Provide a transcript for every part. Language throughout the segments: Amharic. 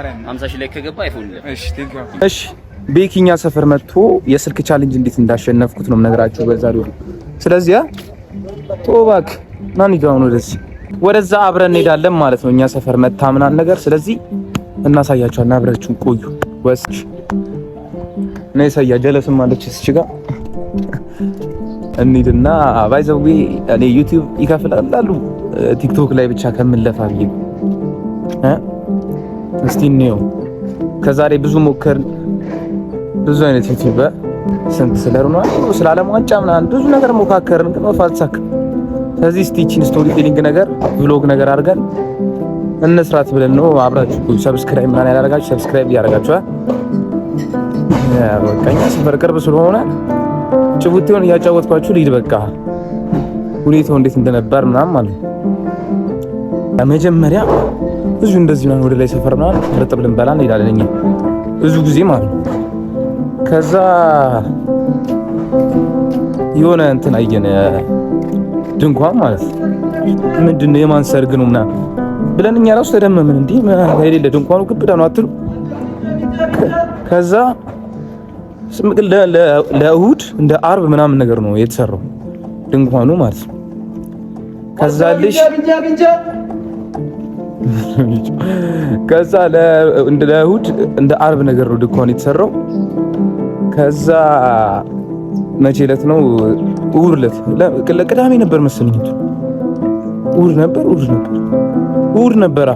50 ሺህ ላይ ከገባ አይፎን እሺ ቤኪኛ ሰፈር መጥቶ የስልክ ቻሌንጅ እንዴት እንዳሸነፍኩት ነው የምነግራችሁ በዛሬው። ስለዚህ ቶባክ ማን ይጋውን ወደዛ አብረን እንሄዳለን ማለት ነው። እኛ ሰፈር መታምናን ነገር ስለዚህ እናሳያችኋለን። አብራችሁን ቆዩ። ወስጭ ነይ ሳያ ጀለስም ማለች እሺ ጋር እንሂድና ባይዘው እኔ ዩቲዩብ ይከፍላል አሉ ቲክቶክ ላይ ብቻ ከምንለፋ ብዬ እስቲ ነው ከዛሬ ብዙ ሞከርን። ብዙ አይነት ዩቲዩበር ስንት ስለሩና ስለ ዓለም ዋንጫ ምናምን ብዙ ነገር ሞካከርን ግን ወፋልሳክ። ስለዚህ ስቲችን ስቶሪ ቴሊንግ ነገር ብሎግ ነገር አድርገን እንስራት ብለን ነው። አብራችሁ ሰብስክራይብ ምናምን ያደርጋችሁ ሰብስክራይብ ያደርጋችሁ በቃኛ ሰፈር ቅርብ ስለሆነ ጭቡቴውን እያጫወትኳችሁ ልሂድ። በቃ ሁኔታው እንዴት እንደነበር ምናምን ማለት ለመጀመሪያ ብዙ እንደዚህ ነው። ወደ ላይ ሰፈር ምናምን ረጥብ ልንበላ እንሄዳለን እኛ ብዙ ጊዜ ማለት ነው። ከዛ የሆነ እንትን አየን ድንኳን ማለት ምንድነው የማን ሰርግ ነው ምናምን ብለን እኛ ራሱ ተደመምን። እንዴ የሌለ ድንኳኑ ግብዳ ነው አትሉ። ከዛ ለእሁድ እንደ አርብ ምናምን ነገር ነው የተሰራው ድንኳኑ ማለት ነው። ከዛ ከዛ ለእሁድ እንደ አርብ ነገር ነው ድንኳኑ የተሰራው። ከዛ መቼ ዕለት ነው? እሑድ ዕለት ለቅዳሜ ነበር መሰለኝ። እሑድ ነበር።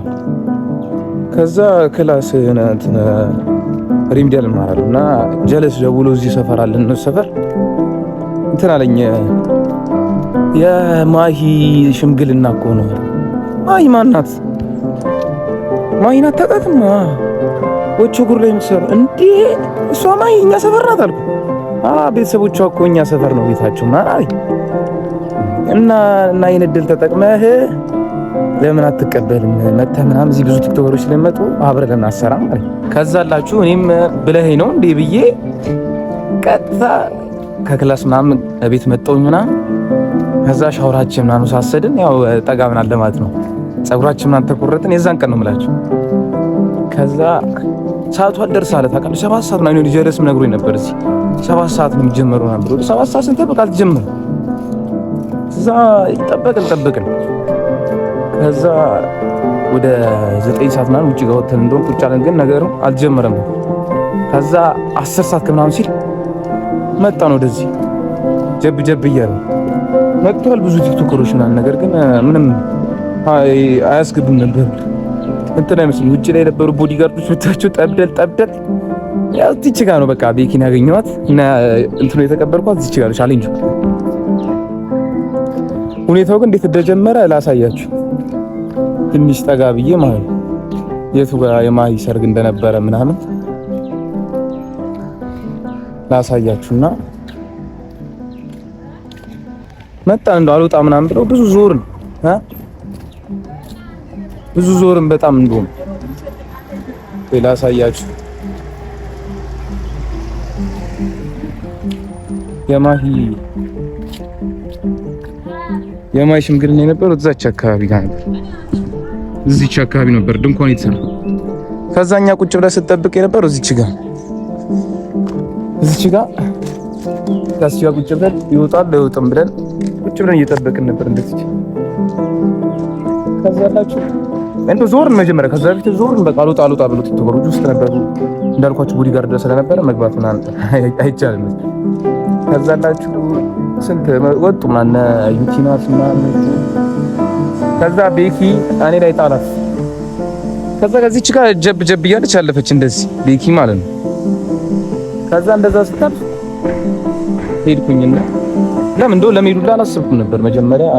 ከዛ ክላስ እንትን ሪምዲያል ማራለሁ እና ጀለስ ደውሎ እዚህ ሰፈር አለ ነው ሰፈር እንትን አለኝ የማሂ ሽምግልና እኮ ነው። ማሂ ማናት? ማሂን አታውቃትም? ወቾ ጉር ላይ የምትሰራው እንዴ? እሷ ማሂ እኛ ሰፈር ናት አልኩ። ቤተሰቦቿ እኮ እኛ ሰፈር ነው ቤታቸው ማለት እና ይሄን እድል ተጠቅመህ ለምን አትቀበልም? መተህ ምናምን እዚህ ብዙ ቲክቶከሮች ስለመጡ አብረን አሰራም ማለት ከዛ አላችሁ። እኔም ብለኸኝ ነው እንዴ ብዬ ቀጥታ ከክላስ ምናምን ቤት መጣሁኝ ምናምን። ከዛ ሻወራችን ምናምን ሳሰድን ያው ጠጋ ምናምን ለማለት ነው ጸጉራችን ምናምን ተቆረጥን። የዛን ቀን ነው የምላችሁ። ከዛ ሰዓቱ አልደርሳለ ታውቃለህ። 7 ሰዓት ነው ጀለስም ነግሮኝ ነበር። እዚህ 7 ሰዓት ነው የሚጀምረው ነበር። 7 ሰዓት ስንጠብቅ አልተጀመረም። ከዛ ጠበቅን። ከዛ ወደ 9 ሰዓት ምናምን ውጪ ጋር ወተን እንደውም ቁጭ አለን፣ ግን ነገሩ አልጀመረም። ከዛ 10 ሰዓት ከምናምን ሲል መጣን ወደዚህ ጀብ እያለ መጥቷል። ብዙ ቲክቶከሮች ምናምን ነገር ግን ምንም አያስገቡም ነበር። እንትን አይመስልም። ውጪ ላይ የነበሩ ቦዲጋርዶች ብታቸው ጠብደል ያው እዚች ጋር ነው በቃ ቤኪን ያገኘኋት እና እንትኑ የተቀበልኳት እዚች ጋር ቻሌንጅ። ሁኔታው ግን እንዴት እንደጀመረ ላሳያችሁ። ትንሽ ጠጋ ብዬ ማለት የቱ ጋር የማሂ ሰርግ እንደነበረ ምናምን ላሳያችሁና መጣን። እንደው አልወጣ ምናምን ብለው ብዙ ዞርን በጣም እንደውም ላሳያችሁ። የማሂ ሽምግልና የነበረው እዛች አካባቢ ጋር ነበር። እዚች አካባቢ ነበር ድንኳን የተሰራው። ከዛኛ ቁጭ ብለህ ስትጠብቅ የነበረው እዚች ጋር ቁጭ ብለን ይወጣል አይወጣም ብለን ቁጭ ብለን እየጠበቅን ነበር እንደዚህ። ከዛ አላችሁ እንደው ዞርን መጀመሪያ። ከዛ በፊት ዞርን በቃ አልወጣ ብሎ ቲክቶከሮች ውስጥ ነበሩ እንዳልኳችሁ ቦዲጋርድ ስለነበረ መግባት ምናምን አይቻልም። ከዛ አላችሁ ስንት ወጡ ማነ ዩቲናስ ምናምን። ከዛ ቤኪ እኔ ላይ ጣላት። ከዛ ከዚች ጋር ጀብ እያለች አለፈች እንደዚህ ቤኪ ማለት ነው። ከዛ እንደዛ ስታልፍ ሄድኩኝና ለምን ሁላ አላሰብኩም ነበር መጀመሪያ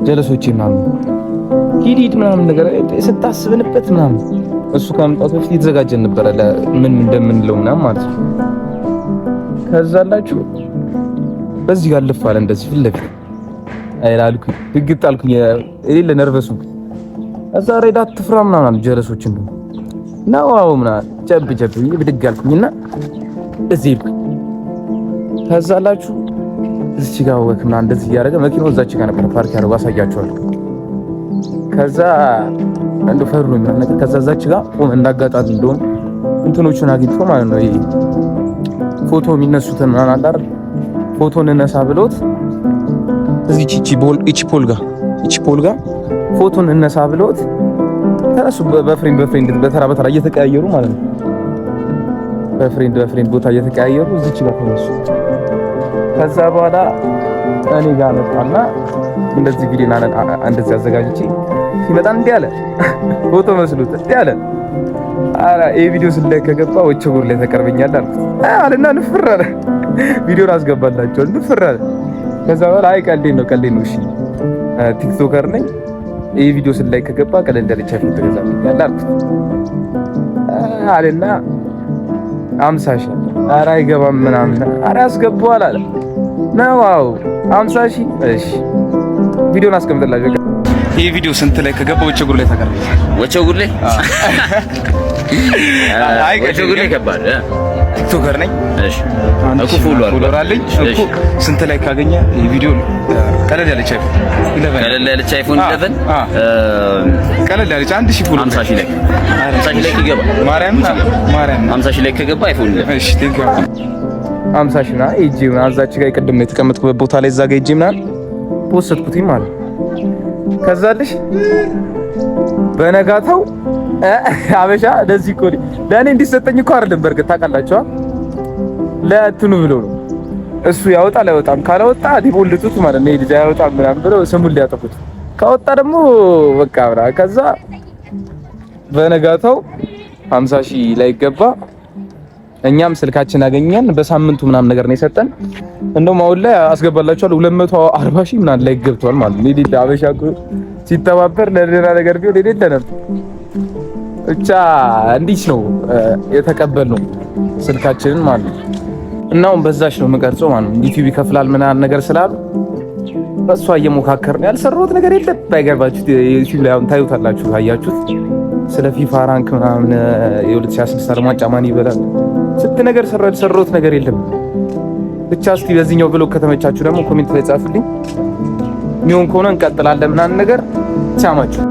ጀለሶቼ ምናምን ሂድ ምናምን ነገር ስታስብንበት ምናምን እሱ ከመምጣቱ በፊት የተዘጋጀን ነበር ለምን እንደምንለው ምናምን ማለት ነው። ከዛ አላችሁ በዚህ ጋር ልፍ አለ እንደዚህ ፊት ለፊት አይላልኩኝ ድግጥ አልኩኝ የሌለ ነርቨሱ። ከዛ ሬዳት ትፍራ ምናምን ጀለሶች ነው ምናምን ጀብ ብድግ አልኩኝና እዚህ ሄድኩኝ። ከዛ አላችሁ እዚህ ጋር ወክና እንደዚህ ያደረገ መኪናው እዛች ጋር ነበር ፓርክ ያደረገው አሳያችኋለሁ። ከዛ እንደ ፈሩ ምናምን ነገር ከዛ እዛች ጋር ቆመ እንዳጋጣሚ እንደውም እንትኖቹን አግኝቶ ማለት ነው ይሄ ፎቶ የሚነሱትን ምናምን አላር ፎቶ እንነሳ ብሎት እዚህ እቺ ፖል ጋር ፎቶ እንነሳ ብሎት ተነሱ በፍሬንድ በተራ እየተቀያየሩ ማለት ነው በፍሬንድ ቦታ እየተቀያየሩ እዚች ጋር ተነሱ። ከዛ በኋላ እኔ ጋር መጣና እንደዚህ ቪዲዮ እንደዚህ አዘጋጅቼ ሲመጣ እንዲህ አለ ፎቶ መስሎት እንዲህ አለ አራ ይሄ ቪዲዮ ስለክ ከገባ ወቸ ጉር ላይ ተቀርበኛል አለና ንፍር አለ። ቪዲዮን አስገባላችሁ ንፍር አለ። ከዛ በኋላ አይ ቀልዴን ነው እሺ ቲክቶከር ነኝ ይሄ ቪዲዮ ስለክ ከገባ ቀለል ያለች ፎቶ ተገዛልኛል አለና 50 ሺህ አራ አይገባም ምናምን አራ ያስገባዋል አለ ነው 50 ሺህ እሺ ቪዲዮን አስቀምጥላችሁ። ይሄ ቪዲዮ ስንት ላይ ከገባ ወቸ ጉር ላይ ተቀርበኛል ወቸ ጉር ላይ ወቸ ጉር ላይ ከባድ ቲክቶከር ነኝ እሺ እኮ ፎሎወር አለኝ እኮ ስንት ላይ ካገኘ ይሄ ቪዲዮ ቀለል ያለች አይፎን 11 ቀለል ያለች 1000 ፎሎ 50 ሺህ ላይ ከገባ ማርያም 50 ሺህ ላይ ከገባ አይፎን 11 እሺ ቴንክ ዩ 50 ሺህ ነው እጂ አዛች ጋር ቅድም የተቀመጥኩበት ቦታ ላይ እዛ ጋር እጂ ምናምን ወሰድኩትኝ ማለት ከዛልሽ በነጋታው አበሻ ለዚህ እኮ ለኔ እንዲሰጠኝ እኮ አይደለም በርግጥ ታውቃላችሁ ለእንትኑ ብሎ ነው እሱ ያወጣል አይወጣም ካላወጣ ዲቦልቱት ማለት ነው ልጅ ያወጣም ምናምን ብሎ ስሙን ሊያጠፉት ካወጣ ደግሞ በቃ አብራ ከዛ በነጋታው 50 ሺህ ላይ ገባ። እኛም ስልካችን አገኘን በሳምንቱ ምናምን ነገር ነው የሰጠን። እንደውም አሁን ላይ አስገባላችኋል 240 ሺህ ምናምን ላይ ገብቷል ማለት ነው። ሌላ አበሻ እኮ ሲተባበር ለሌላ ነገር ቢሆን የሌለ ነበር። ብቻ እንዲህ ነው የተቀበልነው ስልካችንን ማለት ነው። እና አሁን በዛሽ ነው የምቀርጸው ማለት ነው። ዩቲዩብ ይከፍላል ምናምን ነገር ስላሉ በሷ እየሞካከርን ያልሰራሁት ነገር የለም። ባይገርባችሁ ዩቲዩብ ላይ አሁን ታዩታላችሁ ካያችሁት ስለ ፊፋ ራንክ ምናምን የ2016 አርማጫ ማን ይበላል ስንት ነገር ያልሰራሁት ነገር የለም። ብቻ እስቲ በዚህኛው ብሎግ ከተመቻችሁ ደግሞ ኮሜንት ላይ ጻፉልኝ። ሚሆን ከሆነ እንቀጥላለን ምናምን ነገር ቻማችሁ